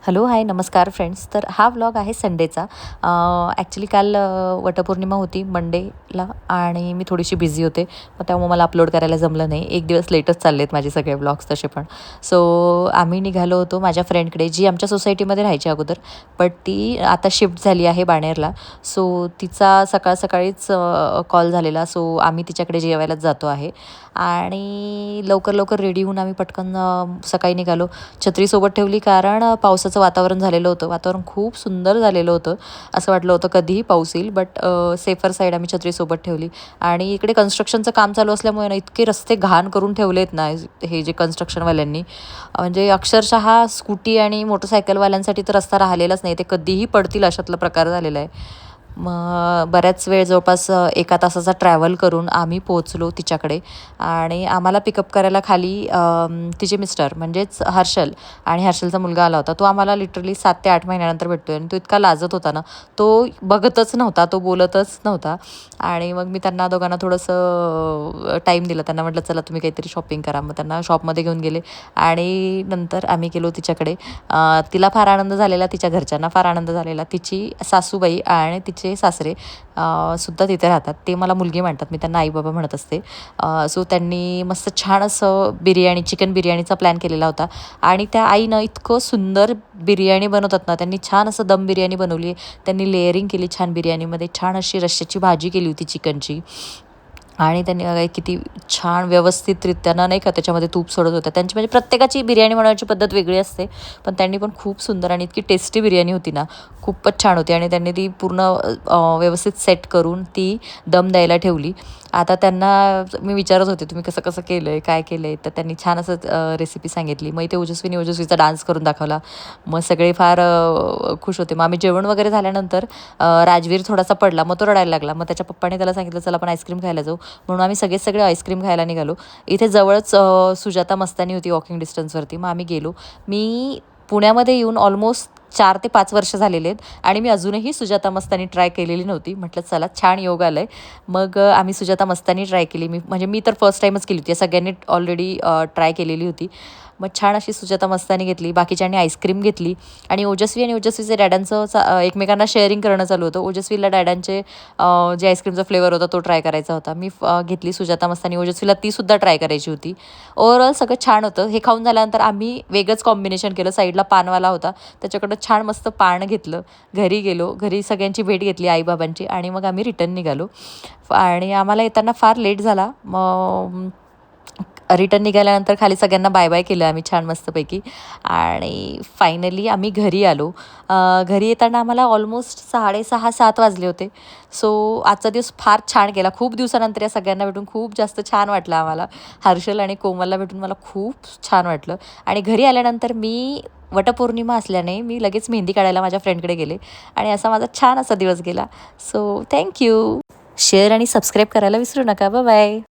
Hello, हाय, नमस्कार friends. तर हा व्लॉग आहे संडेचा. ॲक्च्युली काल वटपौर्णिमा होती मंडेला आणि मी थोडीशी बिझी होते. मग त्यामुळे मला अपलोड करायला जमलं नाही. एक दिवस लेटच चालले आहेत माझे सगळे व्लॉग्स तसे पण. सो आम्ही निघालो होतो माझ्या फ्रेंडकडे, जी आमच्या सोसायटीमध्ये राहायची अगोदर, बट ती आता शिफ्ट झाली आहे बाणेरला. सो तिचा सकाळीच कॉल झालेला. सो आम्ही तिच्याकडे जेवायलाच जातो आहे आणि लवकर लवकर रेडी होऊन आम्ही पटकन सकाळी निघालो. छत्रीसोबत ठेवली कारण पावसाचं वातावरण झालेलं होतं. वातावरण खूप सुंदर झालेलं होतं. असं वाटलं होतं कधीही पाऊस येईल, बट सेफर साईड आम्ही छत्रीसोबत ठेवली. आणि इकडे कन्स्ट्रक्शनचं काम चालू असल्यामुळे ना इतके रस्ते घाण करून ठेवलेत ना हे जे कन्स्ट्रक्शनवाल्यांनी, म्हणजे अक्षरशः स्कूटी आणि मोटरसायकलवाल्यांसाठी तर रस्ता राहिलेलाच नाही. ते कधीही पडतील अशातला प्रकार झालेला आहे. मग बऱ्याच वेळ जवळपास 1 तासाचा ट्रॅव्हल करून आम्ही पोहोचलो तिच्याकडे. आणि आम्हाला पिकअप करायला खाली तिचे मिस्टर म्हणजेच हर्षल आणि हर्षलचा मुलगा आला होता. तो आम्हाला लिटरली 7 ते 8 महिन्यानंतर भेटतोय आणि तो इतका लाजत होता ना, तो बघतच नव्हता, तो बोलतच नव्हता. आणि मग मी त्यांना दोघांना थोडंसं टाईम दिला. त्यांना म्हटलं चला तुम्ही काहीतरी शॉपिंग करा. मग त्यांना शॉपमध्ये घेऊन गेले आणि नंतर आम्ही गेलो तिच्याकडे. तिला फार आनंद झालेला, तिच्या घरच्यांना फार आनंद झालेला. तिची सासूबाई आणि तिचे सासरे सुद्धा तिथे राहतात. ते मला मुलगी म्हणतात, मी त्यांना आई बाबा म्हणत असते. सो त्यांनी मस्त छान असं चिकन बिर्याणीचा प्लॅन केलेला होता. आणि त्या आईनं इतकं सुंदर बिर्याणी बनवतात ना, त्यांनी छान असं दम बिर्याणी बनवली. त्यांनी लेअरिंग केली छान बिर्याणीमध्ये, छान अशी रश्श्याची भाजी केली होती चिकनची. आणि त्यांनी किती छान व्यवस्थितरित्या नाही का त्याच्यामध्ये तूप सोडत होत्या. त्यांची म्हणजे प्रत्येकाची बिर्याणी बनवायची पद्धत वेगळी असते, पण त्यांनी पण खूप सुंदर आणि इतकी टेस्टी बिर्याणी होती ना, खूपच छान होती. आणि त्यांनी ती पूर्ण व्यवस्थित सेट करून ती दम द्यायला ठेवली. आता त्यांना मी विचारत होते तुम्ही कसं कसं केलं आहे, काय केलं आहे, तर त्यांनी छान असं रेसिपी सांगितली. मग इथे ओजस्वीचा डान्स करून दाखवला. मग सगळे फार खुश होते. मग आम्ही जेवण वगैरे झाल्यानंतर राजवीर थोडासा पडला, मग तो रडायला लागला. मग त्याच्या पप्पाने त्याला सांगितलं चला आपण आईस्क्रीम खायला जाऊ. म्हणून आम्ही सगळे आईस्क्रीम खायला निघालो. इथे जवळच सुजाता मस्तानी होती वॉकिंग डिस्टन्सवरती. मग आम्ही गेलो. मी पुण्यामध्ये येऊन ऑलमोस्ट 4 ते 5 वर्ष झालेले आहेत आणि मी अजूनही सुजाता मस्तानी ट्राय केलेली नव्हती. म्हटलं चला छान योग आलं आहे. मग आम्ही सुजाता मस्तानी ट्राय केली. मी तर फर्स्ट टाईमच केली होती. सगळ्यांनी ऑलरेडी ट्राय केलेली होती. मग छान अशी सुजाता मस्तानी घेतली, बाकीच्यांनी आईस्क्रीम घेतली. आणि ओजस्वी आणि ओजस्वीचे डॅडांचं एकमेकांना शेअरिंग करणं चालू होतं. ओजस्वीला डॅडांचे जे आईस्क्रीमचा फ्लेवर होता तो ट्राय करायचा होता. मी घेतली सुजाता मस्तानी. ओजस्वीला तीसुद्धा ट्राय करायची होती. ओव्हरऑल सगळं छान होतं. हे खाऊन झाल्यानंतर आम्ही वेगळंच कॉम्बिनेशन केलं. साईडला पानवाला होता, त्याच्याकडं छान मस्त पान घेतलं. घरी गेलो. घरी सगळ्यांची भेट घेतली आईबाबांची आणि मग आम्ही रिटर्न निघालो. आणि आम्हाला येताना फार लेट झाला. मग रिटर्न निघाल्यानंतर खाली सगळ्यांना बाय बाय केलं आम्ही छान मस्तपैकी. आणि फायनली आम्ही घरी आलो. घरी येताना आम्हाला ऑलमोस्ट 6:30-7 वाजले होते. सो आजचा दिवस फार छान गेला. खूप दिवसानंतर या सगळ्यांना भेटून खूप जास्त छान वाटलं आम्हाला. हर्षल आणि कोमलला भेटून मला खूप छान वाटलं. आणि घरी आल्यानंतर मी वटपौर्णिमा असल्याने मी लगेच मेहंदी काढायला माझ्या फ्रेंडकडे गेले आणि असा माझा छान असा दिवस गेला. So thank you. शेअर आणि सबस्क्राईब करायला विसरू नका. Bye bye.